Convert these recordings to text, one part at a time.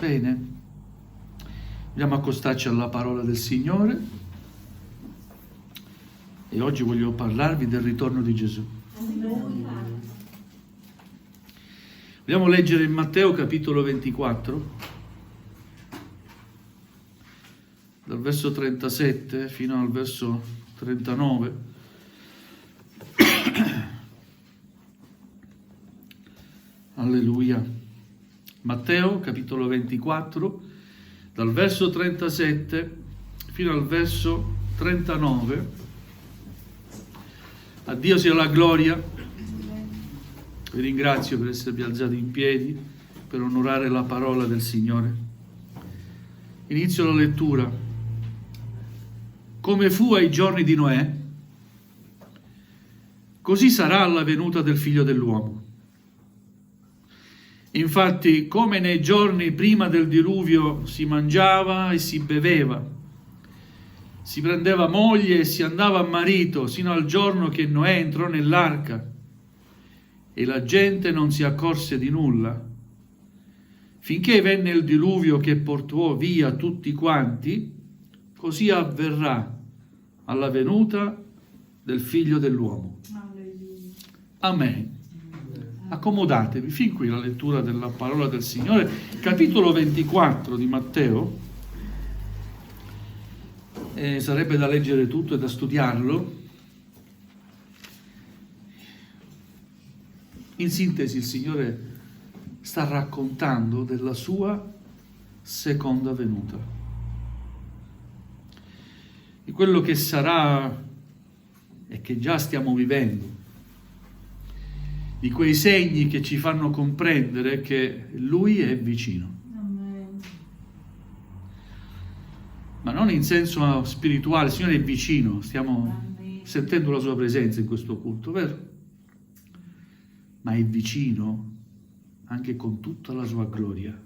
Bene, vogliamo accostarci alla parola del Signore e oggi voglio parlarvi del ritorno di Gesù. Vogliamo leggere in Matteo capitolo 24, dal verso 37 fino al verso 39. Alleluia. Matteo capitolo 24, dal verso 37 fino al verso 39. A Dio sia la gloria. Vi ringrazio per esservi alzati in piedi per onorare la parola del Signore. Inizio la lettura. Come fu ai giorni di Noè, così sarà alla venuta del Figlio dell'uomo. Infatti, come nei giorni prima del diluvio si mangiava e si beveva, si prendeva moglie e si andava a marito, sino al giorno che Noè entrò nell'arca, e la gente non si accorse di nulla, finché venne il diluvio che portò via tutti quanti, così avverrà alla venuta del Figlio dell'uomo. Amen. Accomodatevi, fin qui la lettura della parola del Signore, capitolo 24 di Matteo. Sarebbe da leggere tutto e da studiarlo. In sintesi, il Signore sta raccontando della sua seconda venuta, di quello che sarà e che già stiamo vivendo, di quei segni che ci fanno comprendere che Lui è vicino. Amen. Ma non in senso spirituale, il Signore è vicino, stiamo Amen. sentendo la Sua presenza in questo culto, vero? Ma è vicino anche con tutta la Sua gloria.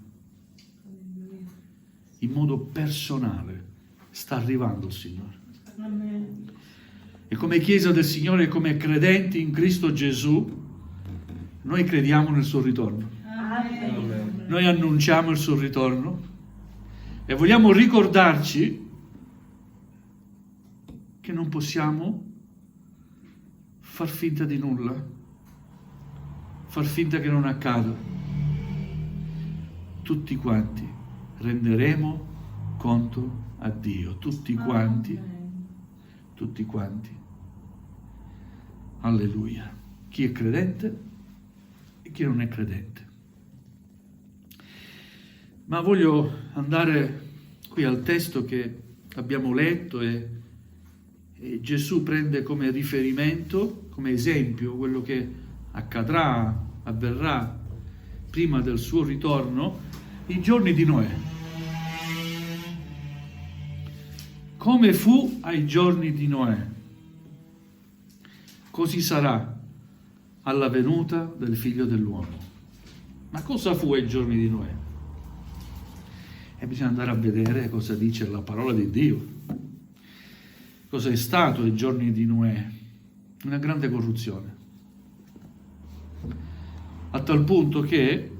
In modo personale sta arrivando il Signore. Amen. E come Chiesa del Signore, come credenti in Cristo Gesù, noi crediamo nel suo ritorno. Amen. Noi annunciamo il suo ritorno e vogliamo ricordarci che non possiamo far finta di nulla, far finta che non accada. Tutti quanti renderemo conto a Dio, tutti quanti, tutti quanti. Alleluia. Chi è credente e chi non è credente. Ma voglio andare qui al testo che abbiamo letto e Gesù prende come riferimento, come esempio, quello che accadrà, avverrà prima del suo ritorno, i giorni di Noè. Come fu ai giorni di Noè, così sarà alla venuta del Figlio dell'uomo. Ma cosa fu ai giorni di Noè? E bisogna andare a vedere cosa dice la parola di Dio. Cosa è stato ai giorni di Noè? Una grande corruzione. A tal punto che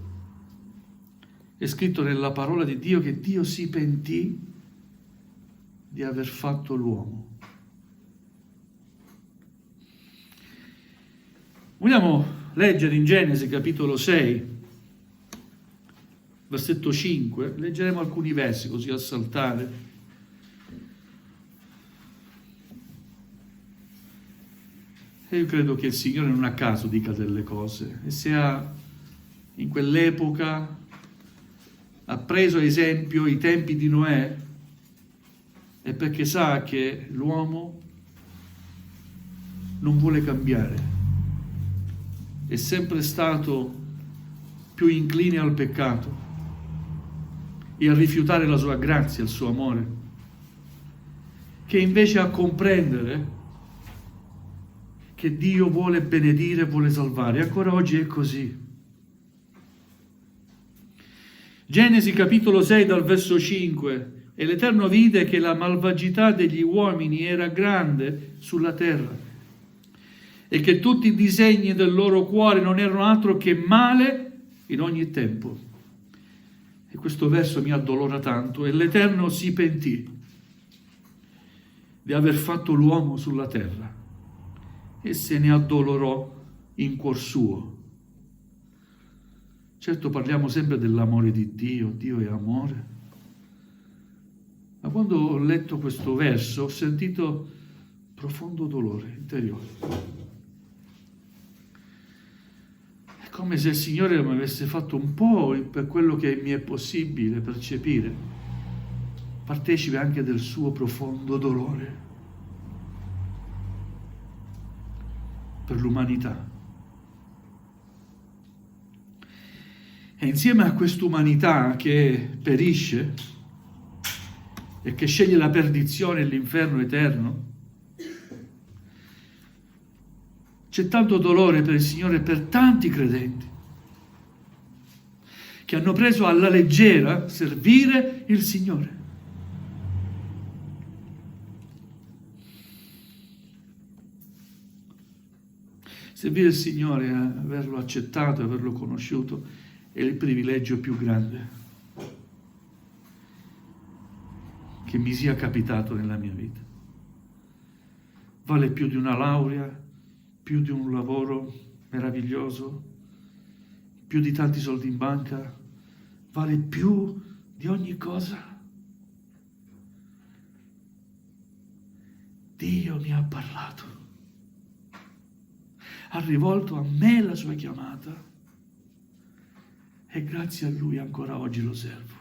è scritto nella parola di Dio che Dio si pentì di aver fatto l'uomo. Vogliamo leggere in Genesi capitolo 6, versetto 5, leggeremo alcuni versi così a saltare. E io credo che il Signore non a caso dica delle cose, e se in quell'epoca ha preso a esempio i tempi di Noè, è perché sa che l'uomo non vuole cambiare. È sempre stato più incline al peccato e a rifiutare la sua grazia, il suo amore, che invece a comprendere che Dio vuole benedire e vuole salvare. Ancora oggi è così. Genesi capitolo 6 dal verso 5. E l'Eterno vide che la malvagità degli uomini era grande sulla terra e che tutti i disegni del loro cuore non erano altro che male in ogni tempo. E questo verso mi addolora tanto. E l'Eterno si pentì di aver fatto l'uomo sulla terra e se ne addolorò in cuor suo. Certo, parliamo sempre dell'amore di Dio, Dio è amore. Ma quando ho letto questo verso ho sentito profondo dolore interiore. È come se il Signore mi avesse fatto un po', per quello che mi è possibile percepire, partecipe anche del suo profondo dolore per l'umanità. E insieme a quest'umanità che perisce e che sceglie la perdizione e l'inferno eterno, c'è tanto dolore per il Signore e per tanti credenti che hanno preso alla leggera servire il Signore. Servire il Signore, averlo accettato, averlo conosciuto, è il privilegio più grande che mi sia capitato nella mia vita. Vale più di una laurea, più di un lavoro meraviglioso, più di tanti soldi in banca, vale più di ogni cosa. Dio mi ha parlato, ha rivolto a me la sua chiamata e grazie a Lui ancora oggi lo servo.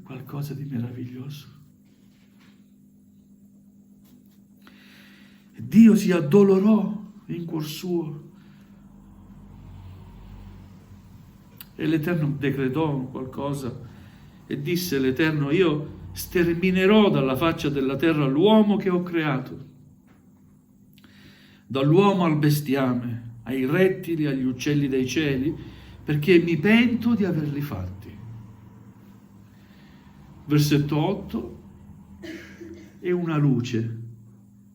Qualcosa di meraviglioso. Dio si addolorò in cuor suo e l'Eterno decretò qualcosa e disse l'Eterno: io sterminerò dalla faccia della terra l'uomo che ho creato, dall'uomo al bestiame, ai rettili, agli uccelli dei cieli, perché mi pento di averli fatti. Versetto 8 è una luce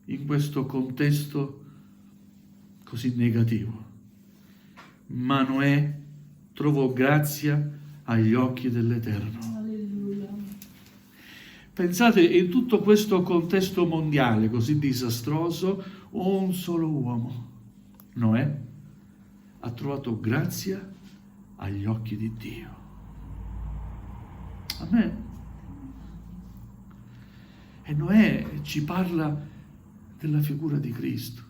in questo contesto così negativo. Ma Noè trovò grazia agli occhi dell'Eterno. Alleluia. Pensate, in tutto questo contesto mondiale così disastroso, un solo uomo, Noè, ha trovato grazia agli occhi di Dio. Amen. E Noè ci parla della figura di Cristo.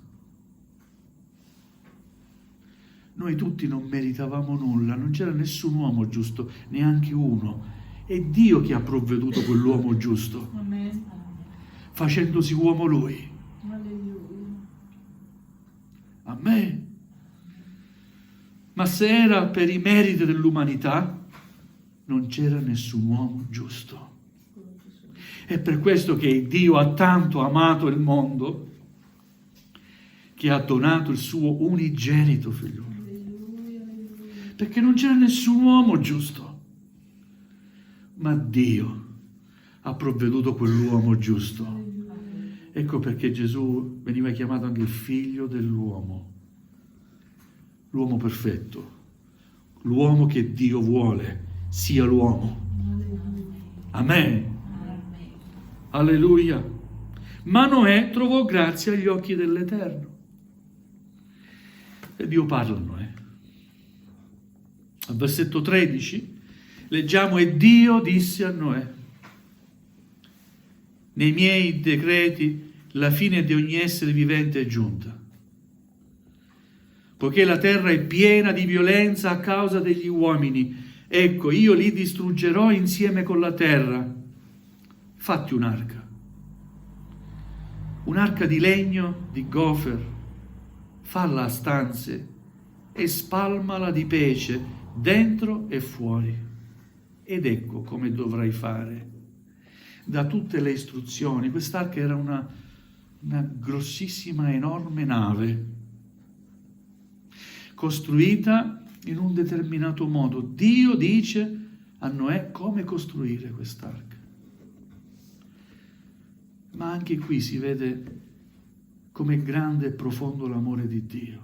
Noi tutti non meritavamo nulla, non c'era nessun uomo giusto, neanche uno. È Dio che ha provveduto quell'uomo giusto, Amen. facendosi uomo Lui. Alleluia. Amen. Ma se era per i meriti dell'umanità, non c'era nessun uomo giusto. È per questo che Dio ha tanto amato il mondo che ha donato il suo unigenito figliolo. Perché non c'era nessun uomo giusto, ma Dio ha provveduto quell'uomo giusto. Ecco perché Gesù veniva chiamato anche il figlio dell'uomo, l'uomo perfetto, l'uomo che Dio vuole sia l'uomo. Amen. Alleluia. Ma Noè trovò grazia agli occhi dell'Eterno. E Dio parla a Noè. Al versetto 13 leggiamo: e Dio disse a Noè: nei miei decreti la fine di ogni essere vivente è giunta, poiché la terra è piena di violenza a causa degli uomini. Ecco, io li distruggerò insieme con la terra. Fatti un'arca di legno di gofer, falla a stanze e spalmala di pece dentro e fuori. Ed ecco come dovrai fare. Da tutte le istruzioni, quest'arca era una grossissima, enorme nave, costruita in un determinato modo. Dio dice a Noè come costruire quest'arca. Ma anche qui si vede com'è grande e profondo l'amore di Dio.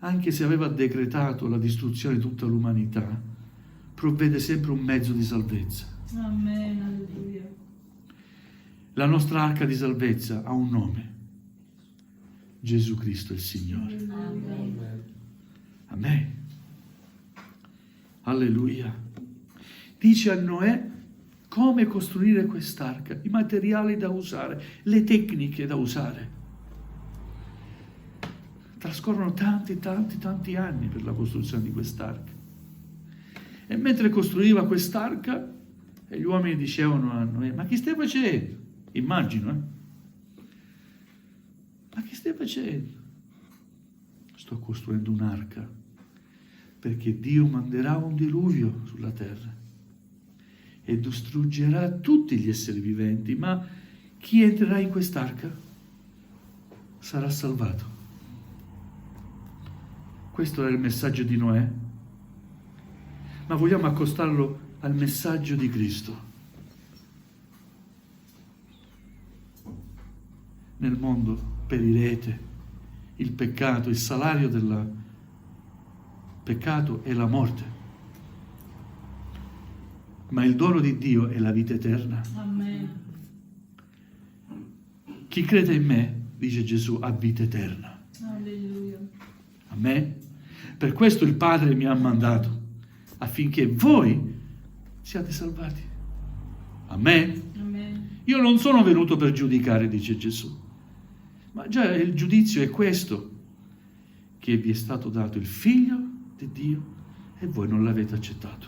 anche se aveva decretato la distruzione di tutta l'umanità, provvede sempre un mezzo di salvezza. Amen. Alleluia. La nostra arca di salvezza ha un nome: Gesù Cristo il Signore. Amen. Amen. Alleluia. Dice a Noè come costruire quest'arca, i materiali da usare, le tecniche da usare. Trascorrono tanti anni per la costruzione di quest'arca. E mentre costruiva quest'arca, gli uomini dicevano a Noè: ma chi stai facendo? Immagino, ma che stai facendo? Sto costruendo un'arca, perché Dio manderà un diluvio sulla terra e distruggerà tutti gli esseri viventi, ma chi entrerà in quest'arca sarà salvato. Questo era il messaggio di Noè, ma vogliamo accostarlo al messaggio di Cristo. Nel mondo perirete, il peccato, il salario del peccato è la morte, ma il dono di Dio è la vita eterna. Amen. Chi crede in me, dice Gesù, ha vita eterna. Alleluia. Amen. Per questo il Padre mi ha mandato, affinché voi siate salvati. Amen. Amen. Io non sono venuto per giudicare, dice Gesù, ma già il giudizio è questo, che vi è stato dato il Figlio di Dio e voi non l'avete accettato.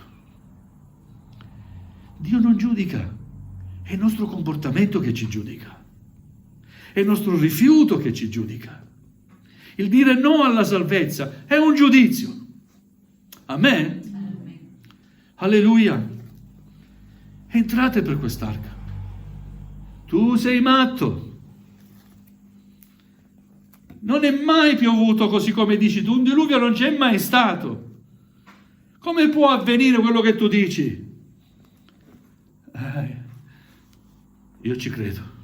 Dio non giudica, è il nostro comportamento che ci giudica, è il nostro rifiuto che ci giudica. Il dire no alla salvezza è un giudizio. Amen. Amen. Alleluia. Entrate per quest'arca. Tu sei matto. Non è mai piovuto così come dici tu, un diluvio non c'è mai stato. Come può avvenire quello che tu dici? Io ci credo.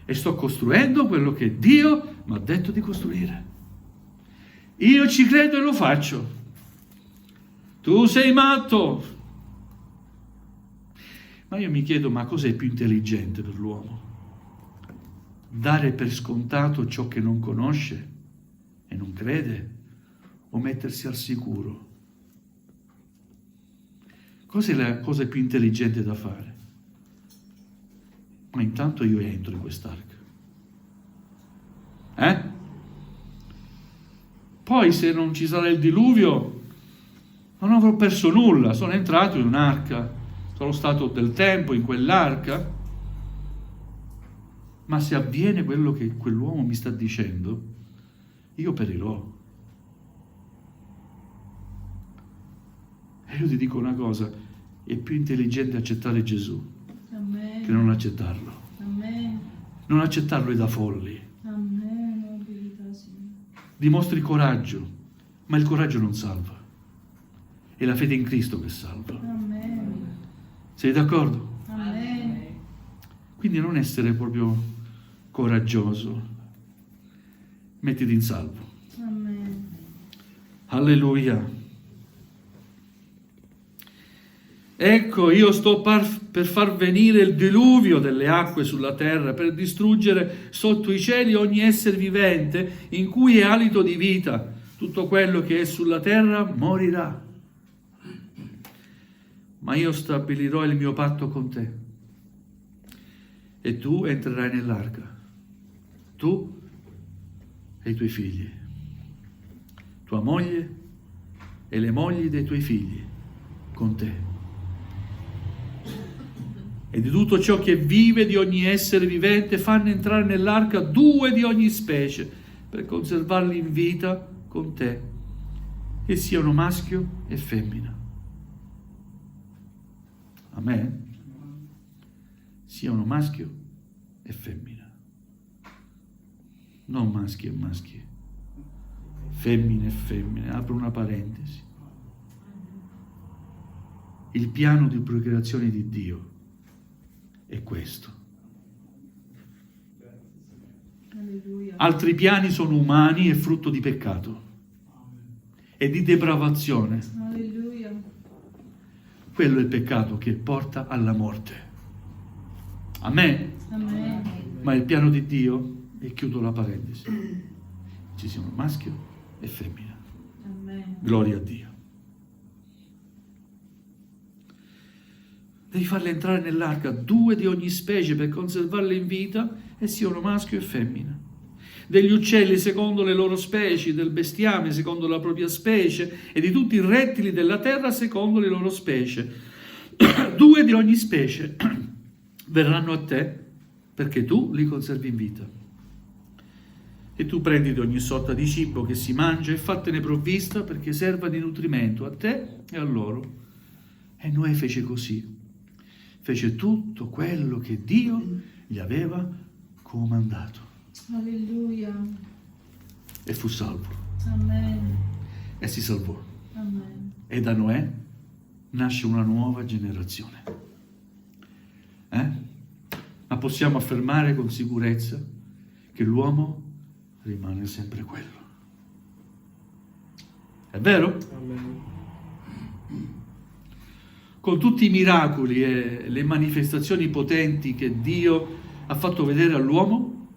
E sto costruendo quello che Dio mi ha detto di costruire. Io ci credo e lo faccio. Tu sei matto. Ma io mi chiedo, ma cos'è più intelligente per l'uomo? Dare per scontato ciò che non conosce e non crede, o mettersi al sicuro? Cos'è la cosa più intelligente da fare? Ma intanto io entro in quest'arca. Poi se non ci sarà il diluvio, non avrò perso nulla, sono entrato in un'arca, sono stato del tempo in quell'arca. Ma se avviene quello che quell'uomo mi sta dicendo, io perirò. E io ti dico una cosa, è più intelligente accettare Gesù Amen. che non accettarlo. Amen. Non accettarlo è da folli. Amen. Oh, verità, Signore. Dimostri coraggio, ma il coraggio non salva. È la fede in Cristo che salva. Amen. Sei d'accordo? Amen. Quindi non essere proprio coraggioso, mettiti in salvo. Amen. Alleluia. Ecco, io sto per far venire il diluvio delle acque sulla terra, per distruggere sotto i cieli ogni essere vivente in cui è alito di vita. Tutto quello che è sulla terra morirà. Ma io stabilirò il mio patto con te e tu entrerai nell'arca, tu e i tuoi figli, tua moglie e le mogli dei tuoi figli con te. E di tutto ciò che vive, di ogni essere vivente, fanno entrare nell'arca 2 di ogni specie, per conservarli in vita con te, che siano maschio e femmina. Amen. Siano maschio e femmina. Non maschi e maschi. Femmine e femmine. Apro una parentesi. Il piano di procreazione di Dio è questo. Alleluia. Altri piani sono umani e frutto di peccato e di depravazione. Alleluia. Quello è il peccato che porta alla morte. Amen. Amen. Ma il piano di Dio, e chiudo la parentesi, ci sono maschio e femmina. Amen. Gloria a Dio. Devi farle entrare nell'arca 2 di ogni specie per conservarle in vita e siano maschio e femmina. Degli uccelli secondo le loro specie, del bestiame secondo la propria specie e di tutti i rettili della terra secondo le loro specie. 2 di ogni specie verranno a te perché tu li conservi in vita. E tu prendi di ogni sorta di cibo che si mangia e fattene provvista perché serva di nutrimento a te e a loro. E Noè fece così. Fece tutto quello che Dio gli aveva comandato. Alleluia. E fu salvo. Amen. E si salvò. Amen. E da Noè nasce una nuova generazione. Ma possiamo affermare con sicurezza che l'uomo rimane sempre quello. È vero? Amen. Con tutti i miracoli e le manifestazioni potenti che Dio ha fatto vedere all'uomo,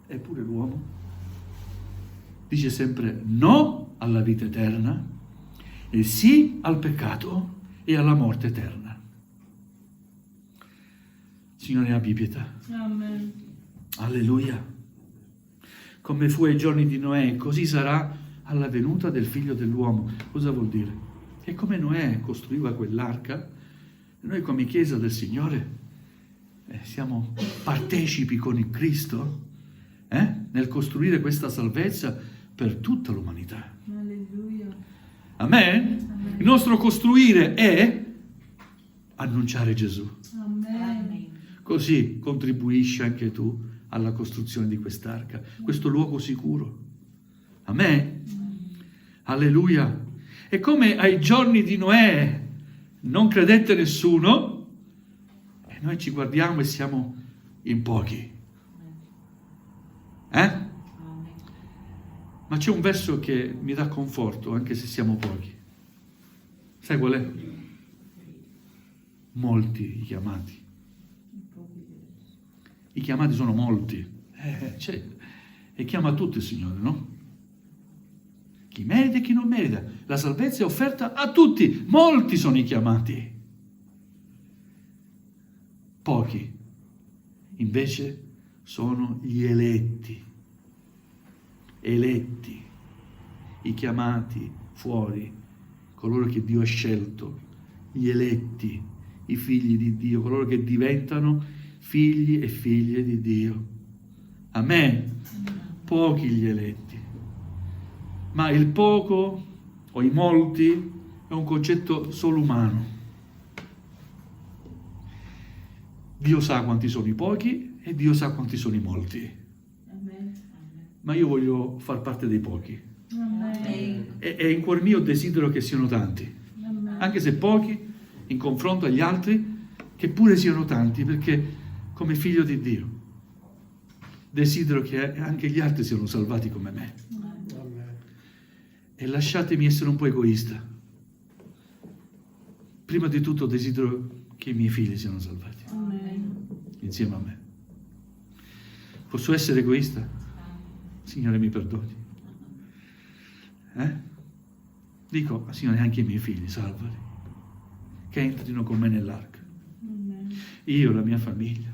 eppure l'uomo dice sempre no alla vita eterna e sì al peccato e alla morte eterna. Signore, abbi pietà. Amen. Alleluia. Come fu ai giorni di Noè, così sarà alla venuta del Figlio dell'uomo. Cosa vuol dire? Che come Noè costruiva quell'arca, noi come Chiesa del Signore siamo partecipi con il Cristo nel costruire questa salvezza per tutta l'umanità. Alleluia. Amen? Amen. Il nostro costruire è annunciare Gesù. Amen. Così contribuisci anche tu alla costruzione di quest'arca, questo luogo sicuro. Amen? Alleluia. E come ai giorni di Noè non credette nessuno, e noi ci guardiamo e siamo in pochi. Ma c'è un verso che mi dà conforto, anche se siamo pochi. Sai qual è? Molti i chiamati. I chiamati sono molti. E chiama tutti il Signore, no? Chi merita e chi non merita. La salvezza è offerta a tutti. Molti sono i chiamati. Pochi, invece, sono gli eletti. Eletti. I chiamati fuori. Coloro che Dio ha scelto. Gli eletti. I figli di Dio. Coloro che diventano figli e figlie di Dio. Amen. Pochi gli eletti. Ma il poco o i molti è un concetto solo umano. Dio sa quanti sono i pochi e Dio sa quanti sono i molti. Amen. Ma io voglio far parte dei pochi. Amen. E in cuor mio desidero che siano tanti. Amen. Anche se pochi, in confronto agli altri, che pure siano tanti, perché come figlio di Dio desidero che anche gli altri siano salvati come me. Amen. E lasciatemi essere un po' egoista. Prima di tutto desidero che i miei figli siano salvati Amen. insieme a me. Posso essere egoista? Signore, mi perdoni. Dico, Signore, anche i miei figli salvali, che entrino con me nell'arca. Amen. Io, la mia famiglia,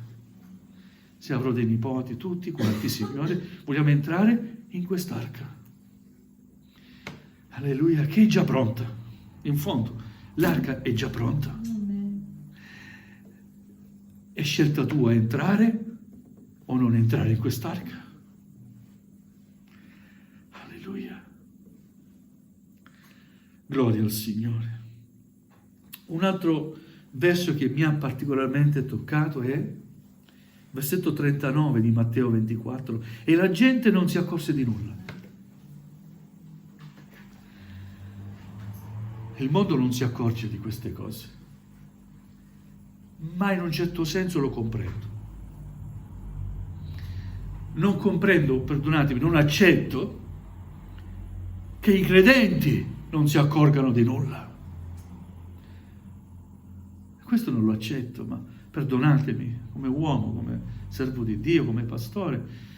se avrò dei nipoti, tutti quanti, Signore, vogliamo entrare in quest'arca. Alleluia, che è già pronta. In fondo, l'arca è già pronta. Amen. È scelta tua entrare o non entrare in quest'arca. Alleluia. Gloria al Signore. Un altro verso che mi ha particolarmente toccato è versetto 39 di Matteo 24. E la gente non si accorse di nulla. Il mondo non si accorge di queste cose, ma in un certo senso lo comprendo. non comprendo, perdonatemi, non accetto che i credenti non si accorgano di nulla. Questo non lo accetto, ma perdonatemi, come uomo, come servo di Dio, come pastore.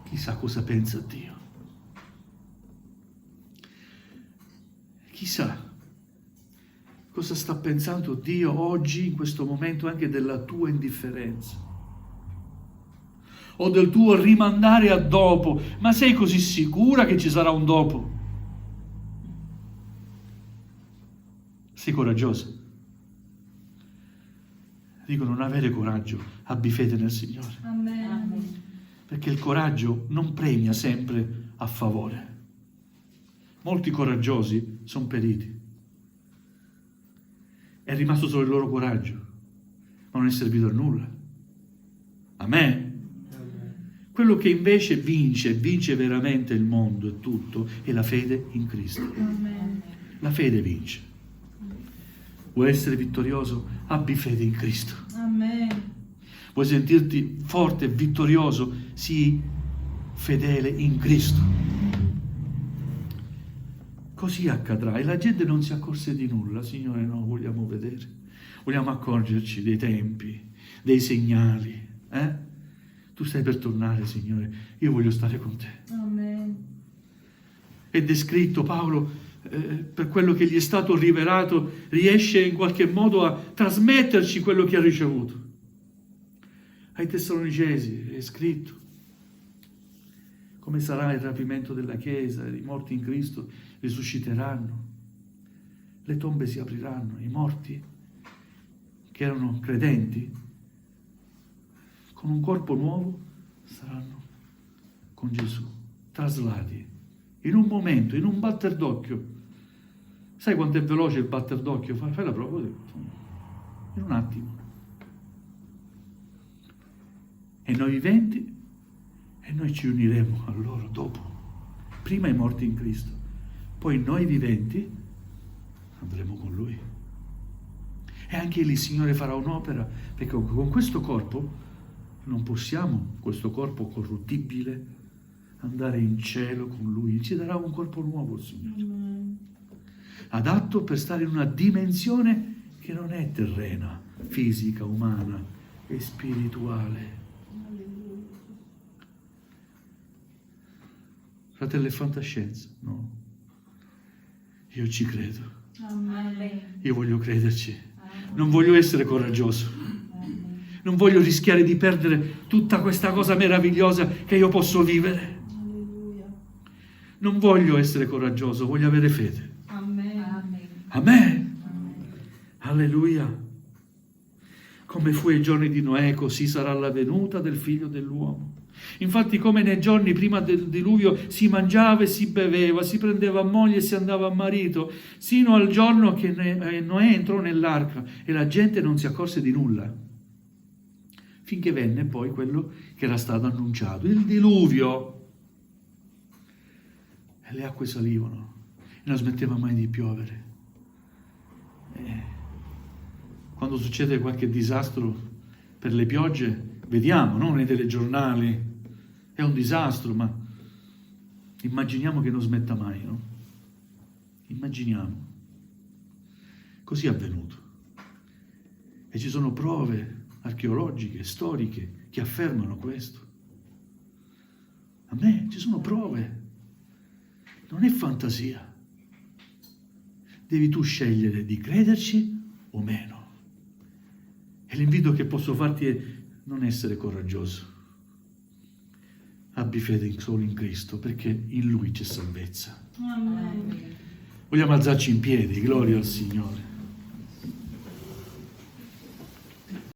Chissà cosa pensa Dio. Chissà cosa sta pensando Dio oggi, in questo momento, anche della tua indifferenza o del tuo rimandare a dopo. Ma sei così sicura che ci sarà un dopo? Sei coraggiosa? Dico, non avere coraggio, abbi fede nel Signore. Amen. Perché il coraggio non premia sempre a favore. Molti coraggiosi sono periti. È rimasto solo il loro coraggio, ma non è servito a nulla. Amen. Quello che invece vince veramente il mondo e tutto, è la fede in Cristo. Amen. La fede vince. Vuoi essere vittorioso? Abbi fede in Cristo. Amen. Vuoi sentirti forte e vittorioso? Sii fedele in Cristo. Così accadrà. E la gente non si accorse di nulla. Signore, noi vogliamo vedere. Vogliamo accorgerci dei tempi, dei segnali. Tu stai per tornare, Signore. Io voglio stare con te. Amen. È descritto, Paolo, per quello che gli è stato rivelato, riesce in qualche modo a trasmetterci quello che ha ricevuto. Ai Tessalonicesi è scritto come sarà il rapimento della Chiesa, i morti in Cristo risusciteranno, le tombe si apriranno, i morti che erano credenti con un corpo nuovo saranno con Gesù, traslati in un momento, in un batter d'occhio. Sai quanto è veloce il batter d'occhio? Fai la prova, in un attimo. E noi viventi, e noi ci uniremo a loro dopo. Prima i morti in Cristo, poi noi viventi andremo con Lui. E anche lì il Signore farà un'opera, perché con questo corpo non possiamo, questo corpo corruttibile, andare in cielo con Lui. Ci darà un corpo nuovo il Signore. Amen. Adatto per stare in una dimensione che non è terrena, fisica, umana, è spirituale. Fratello, è fantascienza? No. Io ci credo. Amen. Io voglio crederci. Non voglio essere coraggioso. Non voglio rischiare di perdere tutta questa cosa meravigliosa che io posso vivere. Alleluia. Non voglio essere coraggioso, voglio avere fede. Amen. Amen. Amen. Amen. Alleluia. Come fu ai giorni di Noè, così sarà la venuta del Figlio dell'uomo. Infatti, come nei giorni prima del diluvio si mangiava e si beveva, si prendeva moglie e si andava a marito, sino al giorno che Noè entrò nell'arca e la gente non si accorse di nulla, finché venne poi quello che era stato annunciato, il diluvio. E le acque salivano e non smetteva mai di piovere. Quando succede qualche disastro per le piogge, vediamo, no? Nei telegiornali, è un disastro, ma immaginiamo che non smetta mai, no? Immaginiamo. Così è avvenuto. E ci sono prove archeologiche, storiche, che affermano questo. A me ci sono prove. Non è fantasia. Devi tu scegliere di crederci o meno. E l'invito che posso farti è non essere coraggioso. Abbi fede solo in Cristo, perché in Lui c'è salvezza. Amen. Vogliamo alzarci in piedi, gloria al Signore.